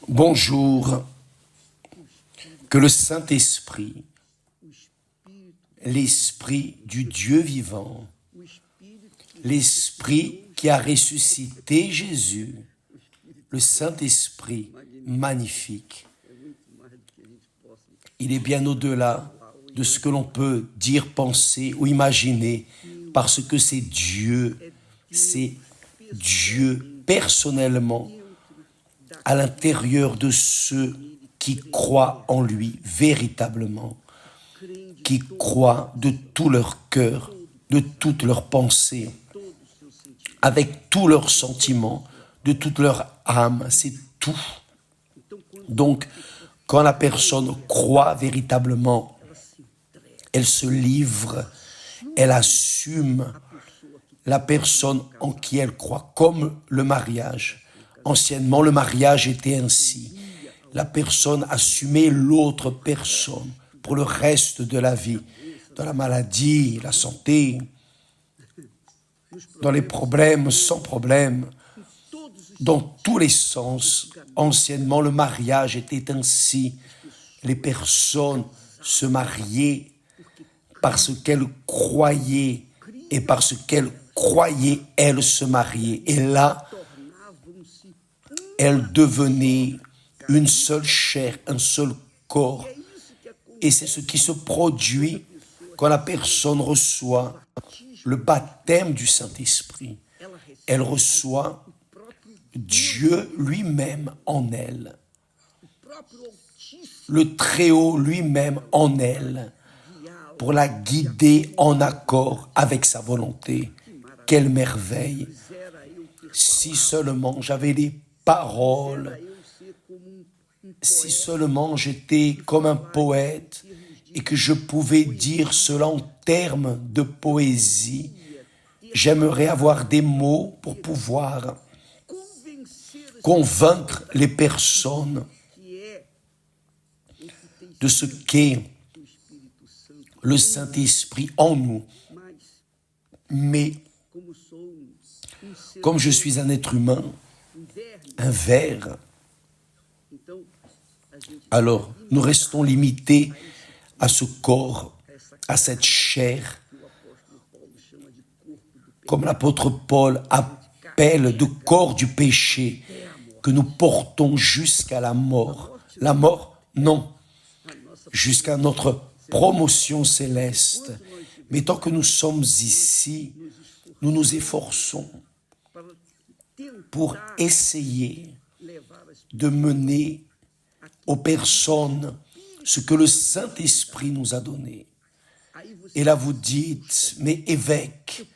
Bonjour, que le Saint-Esprit, l'Esprit du Dieu vivant, l'Esprit qui a ressuscité Jésus, le Saint-Esprit magnifique, il est bien au-delà de ce que l'on peut dire, penser ou imaginer, parce que c'est Dieu personnellement, à l'intérieur de ceux qui croient en lui véritablement, qui croient de tout leur cœur, de toute leur pensée, avec tous leurs sentiments, de toute leur âme, c'est tout. Donc, quand la personne croit véritablement, elle se livre, elle assume la personne en qui elle croit, comme le mariage. Anciennement, le mariage était ainsi. La personne assumait l'autre personne pour le reste de la vie, dans la maladie, la santé, dans les problèmes, sans problème, dans tous les sens. Anciennement, le mariage était ainsi. Les personnes se mariaient parce qu'elles croyaient, et parce qu'elles croyaient, elles se mariaient. Et là, elles devenaient une seule chair, un seul corps. Et c'est ce qui se produit quand la personne reçoit le baptême du Saint-Esprit. Elle reçoit Dieu lui-même en elle, le Très-Haut lui-même en elle, pour la guider en accord avec sa volonté. Quelle merveille! Si seulement j'avais les paroles, si seulement j'étais comme un poète et que je pouvais dire cela en termes de poésie, j'aimerais avoir des mots pour pouvoir convaincre les personnes de ce qu'est le Saint-Esprit en nous. Mais comme je suis un être humain, un ver, alors nous restons limités à ce corps, à cette chair, comme l'apôtre Paul appelle de corps du péché, que nous portons jusqu'à la mort. La mort, non, jusqu'à notre promotion céleste. Mais tant que nous sommes ici, nous nous efforçons pour essayer de mener aux personnes ce que le Saint-Esprit nous a donné. Et là vous dites, mais évêque,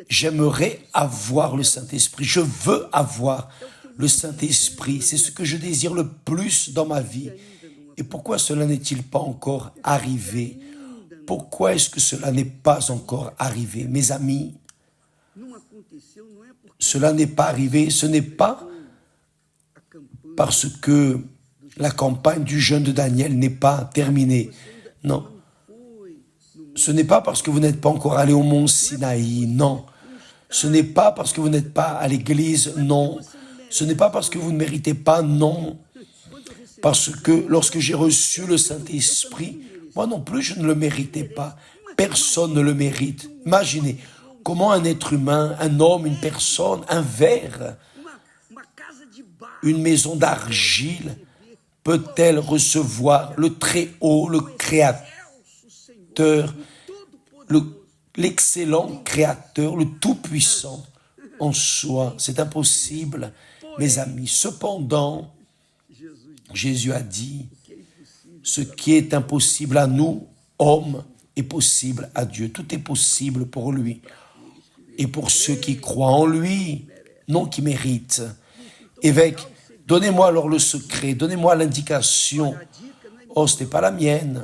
j'aimerais avoir le Saint-Esprit, je veux avoir le Saint-Esprit, c'est ce que je désire le plus dans ma vie. Et pourquoi cela n'est-il pas encore arrivé? Pourquoi est-ce que cela n'est pas encore arrivé? Mes amis, cela n'est pas arrivé, ce n'est pas parce que la campagne du jeûne de Daniel n'est pas terminée. Non. Ce n'est pas parce que vous n'êtes pas encore allé au mont Sinaï, non. Ce n'est pas parce que vous n'êtes pas à l'église, non. Ce n'est pas parce que vous ne méritez pas, non. Parce que lorsque j'ai reçu le Saint-Esprit, moi non plus je ne le méritais pas. Personne ne le mérite. Imaginez comment un être humain, un homme, une personne, un ver, une maison d'argile, peut-elle recevoir le Très-Haut, le Créateur, l'excellent Créateur, le Tout-Puissant en soi? C'est impossible, mes amis. Cependant, Jésus a dit, ce qui est impossible à nous, hommes, est possible à Dieu. Tout est possible pour lui. Et pour ceux qui croient en lui, non qui méritent. Évêque, donnez-moi alors le secret, donnez-moi l'indication. Oh, ce n'est pas la mienne.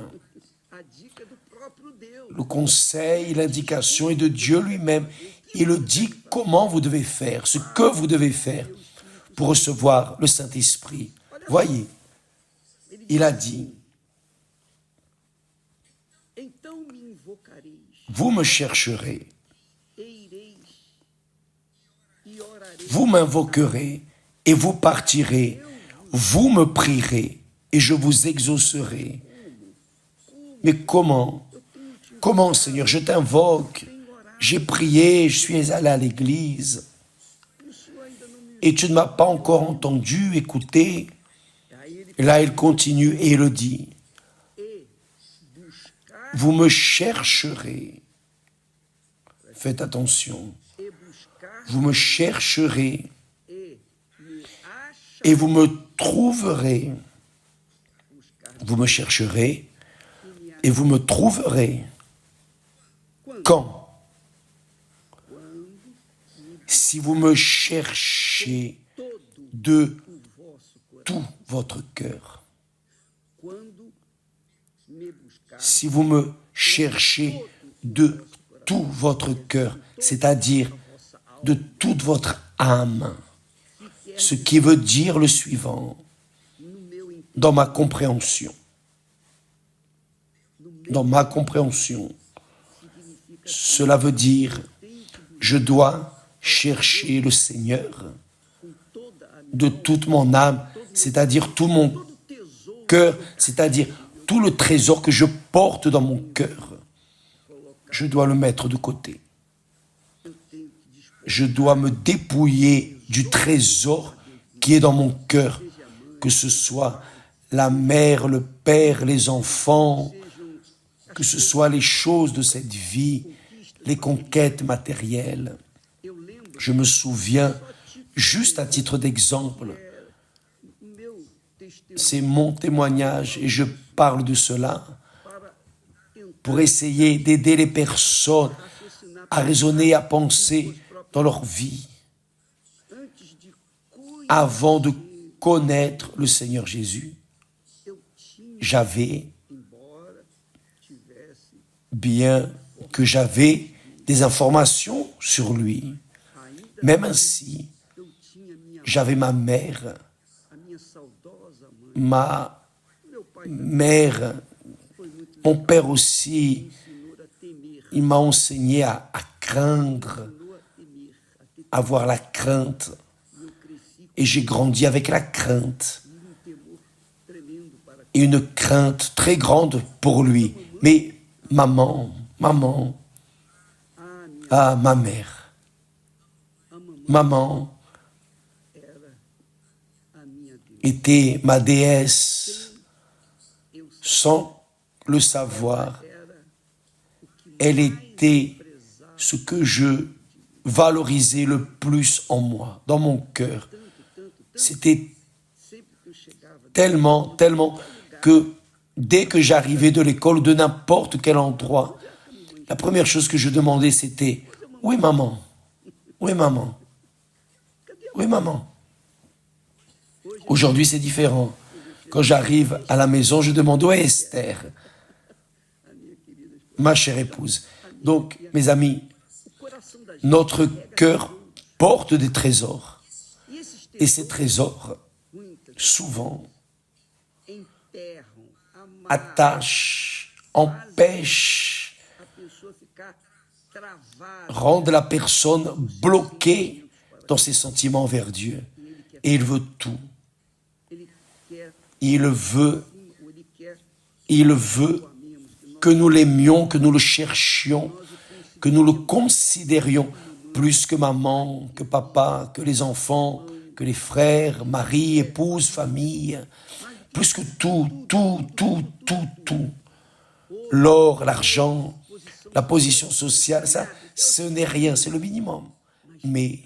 Le conseil, l'indication est de Dieu lui-même. Il dit comment vous devez faire, ce que vous devez faire pour recevoir le Saint-Esprit. Voyez, il a dit, vous me chercherez, vous m'invoquerez et vous partirez, Vous me prierez et je vous exaucerai. Mais comment? Comment, Seigneur? Je t'invoque. J'ai prié, je suis allé à l'église. Et tu ne m'as pas encore entendu, écouté. Et là, il continue et il le dit. Vous me chercherez. Faites attention. Vous me chercherez et vous me trouverez. Vous me chercherez et vous me trouverez. Quand? Si vous me cherchez de tout votre cœur. Si vous me cherchez de tout votre cœur, c'est-à-dire de toute votre âme, ce qui veut dire le suivant, dans ma compréhension, cela veut dire, je dois chercher le Seigneur de toute mon âme, c'est-à-dire tout mon cœur, c'est-à-dire tout le trésor que je porte dans mon cœur. Je dois le mettre de côté. Je dois me dépouiller du trésor qui est dans mon cœur, que ce soit la mère, le père, les enfants, que ce soit les choses de cette vie, les conquêtes matérielles. Je me souviens, juste à titre d'exemple, c'est mon témoignage et je parle de cela pour essayer d'aider les personnes à raisonner, à penser dans leur vie avant de connaître le Seigneur Jésus. Bien que j'avais des informations sur lui, même ainsi, j'avais ma mère, mon père aussi, il m'a enseigné à craindre, à avoir la crainte. Et j'ai grandi avec la crainte. Et une crainte très grande pour lui. Mais maman, ma mère, maman était ma déesse sans le savoir. Elle était ce que je valorisais le plus en moi, dans mon cœur. C'était tellement que dès que j'arrivais de l'école, de n'importe quel endroit, la première chose que je demandais, c'était « Où est maman? Où est maman? Où est maman ?» Aujourd'hui, c'est différent. Quand j'arrive à la maison, je demande « Où est Esther ?» Ma chère épouse. Donc, mes amis, notre cœur porte des trésors. Et ces trésors, souvent, attachent, empêchent, rendent la personne bloquée dans ses sentiments envers Dieu. Et il veut tout. Il veut que nous l'aimions, que nous le cherchions, que nous le considérions plus que maman, que papa, que les enfants, que les frères, mari, épouse, famille, plus que tout. L'or, l'argent, la position sociale, ça, ce n'est rien, c'est le minimum. Mais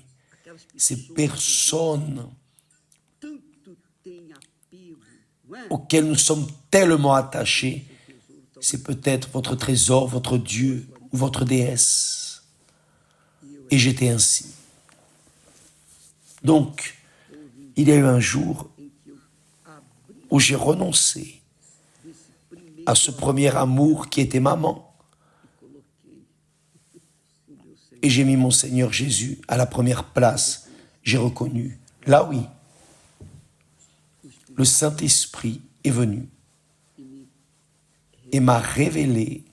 ces personnes auxquelles nous sommes tellement attachés, c'est peut-être votre trésor, votre Dieu ou votre déesse. Et j'étais ainsi. Donc, il y a eu un jour où j'ai renoncé à ce premier amour qui était maman. Et j'ai mis mon Seigneur Jésus à la première place. J'ai reconnu, là oui, le Saint-Esprit est venu et m'a révélé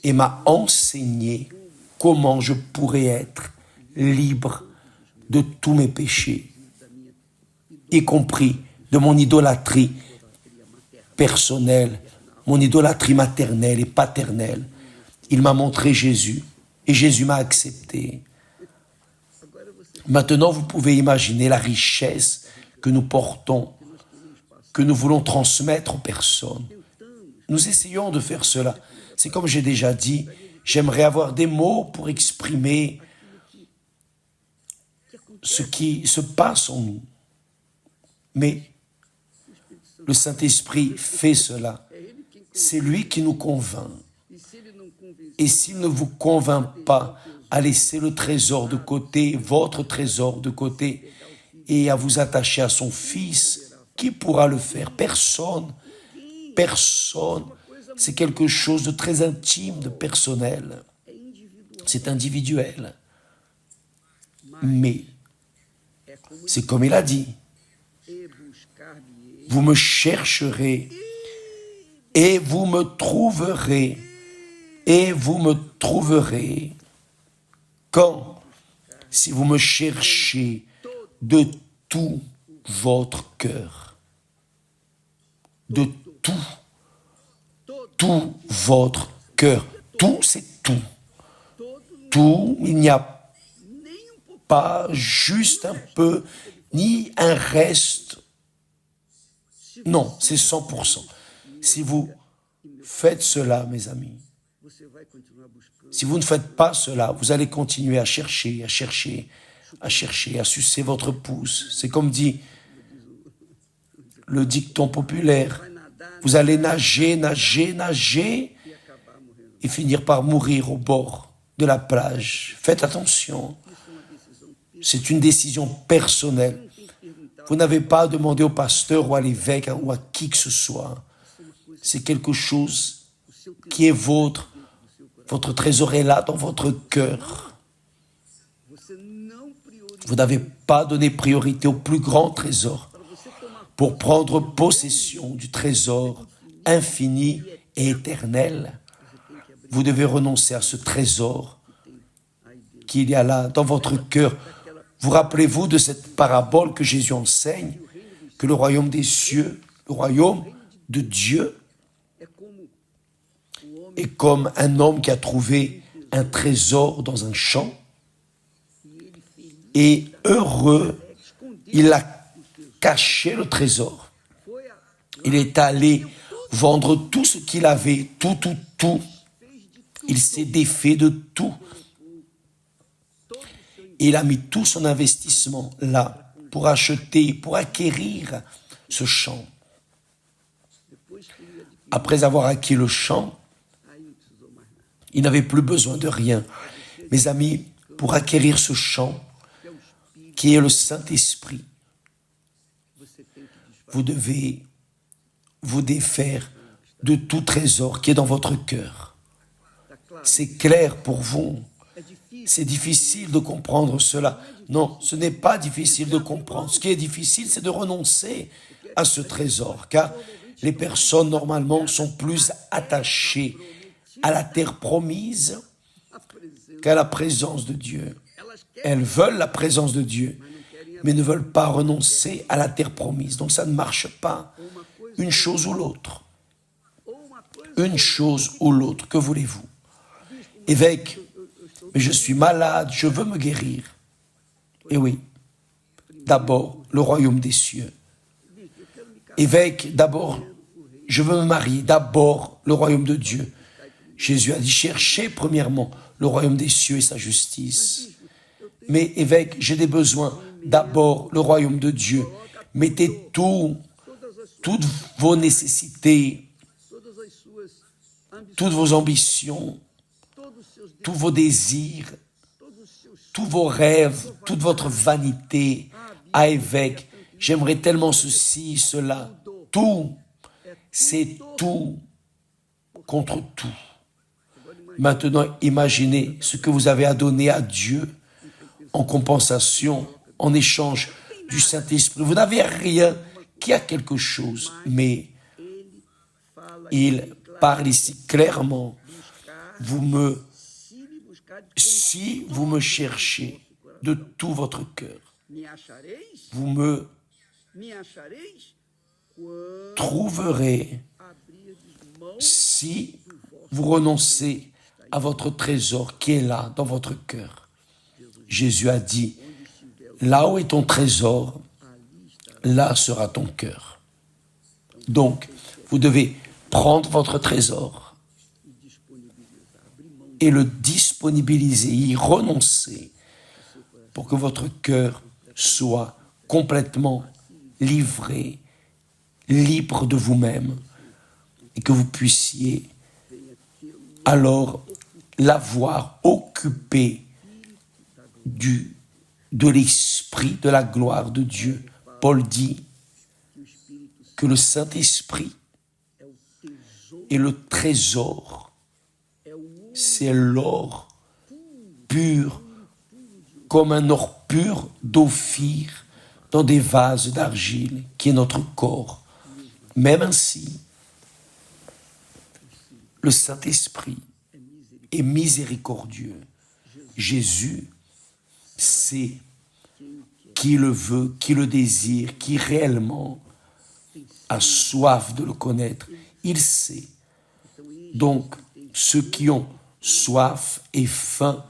et m'a enseigné comment je pourrais être libre de tous mes péchés, y compris de mon idolâtrie personnelle, mon idolâtrie maternelle et paternelle. Il m'a montré Jésus et Jésus m'a accepté. Maintenant, vous pouvez imaginer la richesse que nous portons, que nous voulons transmettre aux personnes. Nous essayons de faire cela. C'est comme j'ai déjà dit, j'aimerais avoir des mots pour exprimer ce qui se passe en nous. Mais le Saint-Esprit fait cela. C'est lui qui nous convainc. Et s'il ne vous convainc pas à laisser le trésor de côté, votre trésor de côté, et à vous attacher à son Fils, qui pourra le faire? Personne. Personne. C'est quelque chose de très intime, de personnel. C'est individuel. Mais, c'est comme il a dit, vous me chercherez et vous me trouverez. Et vous me trouverez quand? Si vous me cherchez de tout votre cœur. De tout votre cœur. Tout, c'est tout. Tout, il n'y a pas juste un peu, ni un reste. Non, c'est 100%. Si vous faites cela, mes amis, si vous ne faites pas cela, vous allez continuer à chercher, à sucer votre pouce. C'est comme dit le dicton populaire. Vous allez nager et finir par mourir au bord de la plage. Faites attention. C'est une décision personnelle. Vous n'avez pas à demander au pasteur ou à l'évêque ou à qui que ce soit. C'est quelque chose qui est vôtre. Votre trésor est là dans votre cœur. Vous n'avez pas donné priorité au plus grand trésor. Pour prendre possession du trésor infini et éternel, vous devez renoncer à ce trésor qu'il y a là dans votre cœur. Vous rappelez-vous de cette parabole que Jésus enseigne, que le royaume des cieux, le royaume de Dieu, est comme un homme qui a trouvé un trésor dans un champ et heureux, il a caché le trésor. Il est allé vendre tout ce qu'il avait, tout. Il s'est défait de tout. Il a mis tout son investissement là pour acheter, pour acquérir ce champ. Après avoir acquis le champ, il n'avait plus besoin de rien. Mes amis, pour acquérir ce champ, qui est le Saint-Esprit, vous devez vous défaire de tout trésor qui est dans votre cœur. C'est clair pour vous. C'est difficile de comprendre cela. Non, ce n'est pas difficile de comprendre. Ce qui est difficile, c'est de renoncer à ce trésor, car les personnes, normalement, sont plus attachées à la terre promise qu'à la présence de Dieu. Elles veulent la présence de Dieu, mais ne veulent pas renoncer à la terre promise. Donc ça ne marche pas. Une chose ou l'autre. Une chose ou l'autre. Que voulez-vous? Évêque, mais je suis malade, je veux me guérir. Eh oui, d'abord, le royaume des cieux. Évêque, d'abord, je veux me marier. D'abord, le royaume de Dieu. Jésus a dit, cherchez premièrement le royaume des cieux et sa justice. Mais évêque, j'ai des besoins. D'abord, le royaume de Dieu. Mettez toutes vos nécessités, toutes vos ambitions, tous vos désirs, tous vos rêves, toute votre vanité à évêque. J'aimerais tellement ceci, cela. Tout, c'est tout contre tout. Maintenant, imaginez ce que vous avez à donner à Dieu en compensation, en échange du Saint-Esprit. Vous n'avez rien, qui a quelque chose, mais il parle ici clairement. Si vous me cherchez de tout votre cœur, vous me trouverez si vous renoncez à votre trésor qui est là, dans votre cœur. Jésus a dit, là où est ton trésor, là sera ton cœur. Donc, vous devez prendre votre trésor et le disponibiliser, y renoncer pour que votre cœur soit complètement livré, libre de vous-même et que vous puissiez alors l'avoir occupé de l'esprit de la gloire de Dieu. Paul dit que le Saint-Esprit est le trésor, c'est l'or pur, comme un or pur d'Ophir dans des vases d'argile, qui est notre corps. Même ainsi, le Saint-Esprit est miséricordieux. Jésus sait qui le veut, qui le désire, qui réellement a soif de le connaître. Il sait. Donc, ceux qui ont soif et faim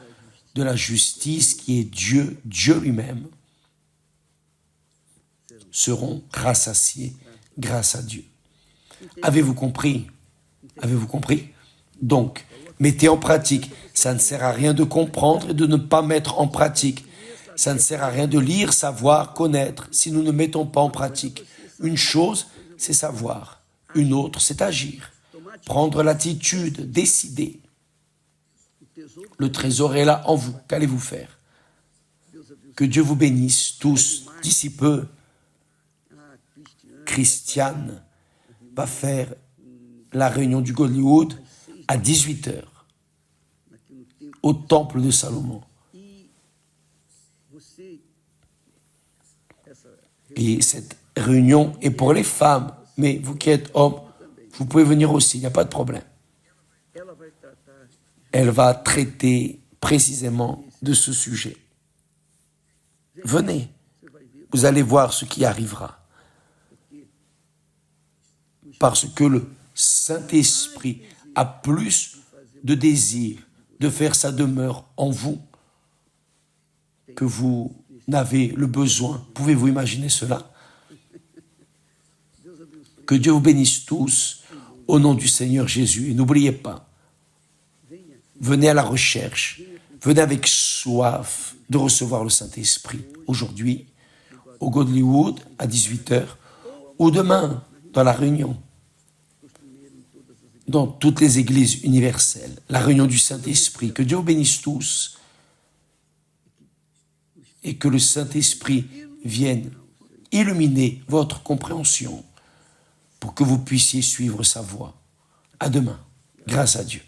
de la justice qui est Dieu, Dieu lui-même, seront rassasiés grâce à Dieu. Avez-vous compris? Avez-vous compris? Donc, mettez en pratique. Ça ne sert à rien de comprendre et de ne pas mettre en pratique. Ça ne sert à rien de lire, savoir, connaître, si nous ne mettons pas en pratique. Une chose, c'est savoir. Une autre, c'est agir. Prendre l'attitude, décider. Le trésor est là en vous. Qu'allez-vous faire? Que Dieu vous bénisse tous. D'ici peu, Christiane va faire la réunion du Gollywood à 18h au temple de Salomon. Et cette réunion est pour les femmes, mais vous qui êtes hommes, vous pouvez venir aussi, il n'y a pas de problème. Elle va traiter précisément de ce sujet. Venez, vous allez voir ce qui arrivera. Parce que le Saint-Esprit a plus de désir de faire sa demeure en vous que vous n'avez le besoin. Pouvez-vous imaginer cela? Que Dieu vous bénisse tous au nom du Seigneur Jésus. Et n'oubliez pas, venez à la recherche, venez avec soif de recevoir le Saint-Esprit. Aujourd'hui, au Gollywood, à 18h, ou demain, dans la réunion, dans toutes les églises universelles, la réunion du Saint-Esprit. Que Dieu vous bénisse tous et que le Saint-Esprit vienne illuminer votre compréhension pour que vous puissiez suivre sa voie. À demain, grâce à Dieu.